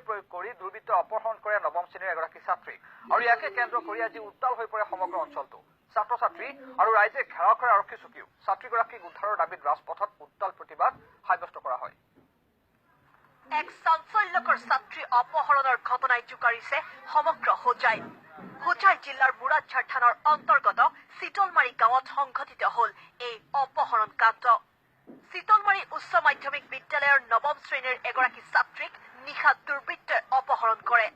প্ৰয়োগ কৰি দুৰ্বৃত্তই অপহৰণ কৰে নৱম শ্ৰেণীৰ এগৰাকী ছাত্ৰীক আৰু ইয়াকে কেন্দ্ৰ কৰি আজি উত্তাল হৈ পৰে সমগ্ৰ অঞ্চলটো ছাত্ৰ ছাত্ৰী আৰু ৰাইজে ঘেৰাও কৰে আৰক্ষী চকীও ছাত্ৰীগৰাকীক উদ্ধাৰৰ দাবীত ৰাজপথত উত্তাল প্ৰতিবাদ সাব্যস্ত কৰা হয় এক চাঞ্চল্যকৰ ছাত্ৰী অপহৰণৰ ঘটনাই জোকাৰিছে সমগ্ৰ হোজাই জিলাৰ মুৰাদঝাৰ থানাৰ অন্তৰ্গত চিতলমাৰী গাঁৱত সংঘটিত হল এই অপহৰণ কাণ্ড চিতলমাৰী উচ্চ মাধ্যমিক বিদ্যালয়ৰ নৱম শ্ৰেণীৰ এগৰাকী ছাত্ৰীক নিশা দুৰ্বৃত্তই অপহৰণ কৰে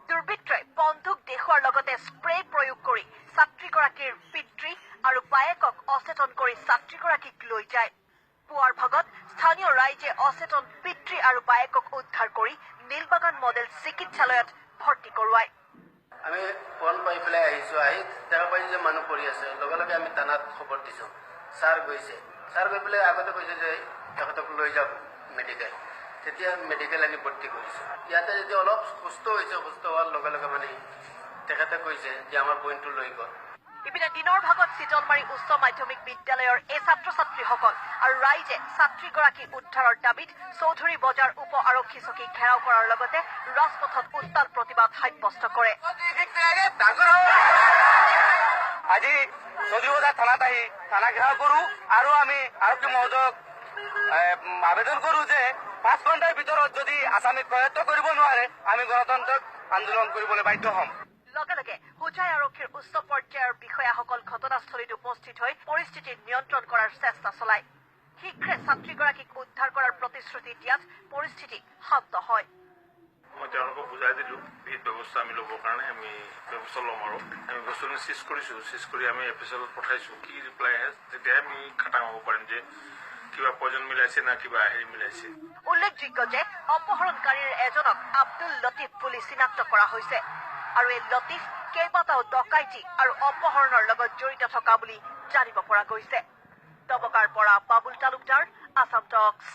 দুৰ্বৃত্তই বন্দুক দেখুৱাৰ লগতে স্প্ৰে প্ৰয়োগ কৰি ছাত্ৰীগৰাকীৰ পিতৃ আৰু বায়েকক অচেতন কৰি ছাত্ৰীগৰাকীক লৈ যায় পুৱাৰ ভাগত স্থানীয় ৰাইজে অচেতন পিতৃ আৰু বায়েকক উদ্ধাৰ কৰি নীলবাগান মডেল চিকিৎসালয়ত ভৰ্তি কৰোৱায় আমি ফোন পাই পেলাই আহিছো আহি দেখা পাইছো যে মানুহ পৰি আছে লগে লগে আমি থানাত খবৰ দিছো ছাৰ গৈছে ছাৰ গৈ পেলাই আগতে কৈছে যে তেখেতক লৈ যাওক মেডিকেল তেতিয়া মেডিকেল আনি ভৰ্তি কৰিছো ইয়াতে যদি অলপ সুস্থ হৈছে সুস্থ হোৱাৰ লগে লগে মানে তেখেতে কৈছে যে আমাৰ পইণ্টটো লৈ গ'ল ইপিনে দিনৰ ভাগত চিতলমাৰী উচ্চ মাধ্যমিক বিদ্যালয়ৰ এই ছাত্ৰ ছাত্ৰীসকল আৰু ৰাইজে ছাত্ৰীগৰাকী উদ্ধাৰৰ দাবীত চৌধুৰী বজাৰ উপ আৰক্ষী চকী ঘেৰাও কৰাৰ লগতে ৰাজপথত উত্তাল প্ৰতিবাদ সাব্যস্ত কৰে আজি চৌধুৰী বজাৰ থানাত আহি থানা ঘেৰাও কৰো আৰু আমি আৰক্ষী মহোদয়ক আবেদন কৰো যে 5 ঘণ্টাৰ ভিতৰত যদি আসামীক প্ৰয়ত্ন কৰিব নোৱাৰে আমি গণতন্ত্ৰক আন্দোলন কৰিবলৈ বাধ্য হ'ম লগে লগে হোজাই আৰক্ষীৰ উচ্চ পৰ্যায়ৰ বিষয়াসকল ঘটনাস্থলীত উপস্থিত হৈ পৰিস্থিতি নিয়ন্ত্ৰণ কৰাৰ চেষ্টা চলায় শীঘ্ৰে ছাত্ৰীগৰাকীক উদ্ধাৰ কৰাৰ প্ৰতিশ্ৰুতি দিয়াত পৰিস্থিতি শান্ত হয় মই তেওঁলোকক বুজাই দিলো বিহিত ব্যৱস্থা আমি ল'বৰ কাৰণে আমি ব্যৱস্থা ল'ম আৰু আমি বস্তুখিনি চিজ কৰি আমি এফিচিয়েলত পঠাইছো কি ৰিপ্লাই আহে তেতিয়াহে আমি খাটাং হ'ব পাৰিম যে কিবা পয়জন মিলাইছে না কিবা হেৰি মিলাইছে উল্লেখযোগ্য যে অপহৰণকাৰীৰ এজনক আব্দুল লতিফ বুলি চিনাক্ত কৰা হৈছে আৰু এই লতিফ কেইবাটাও ডকাইতি আৰু অপহৰণৰ লগত জড়িত থকা বুলি জানিব পৰা গৈছে দবকাৰ পৰা বাবুল তালুকদাৰ আসাম টক্স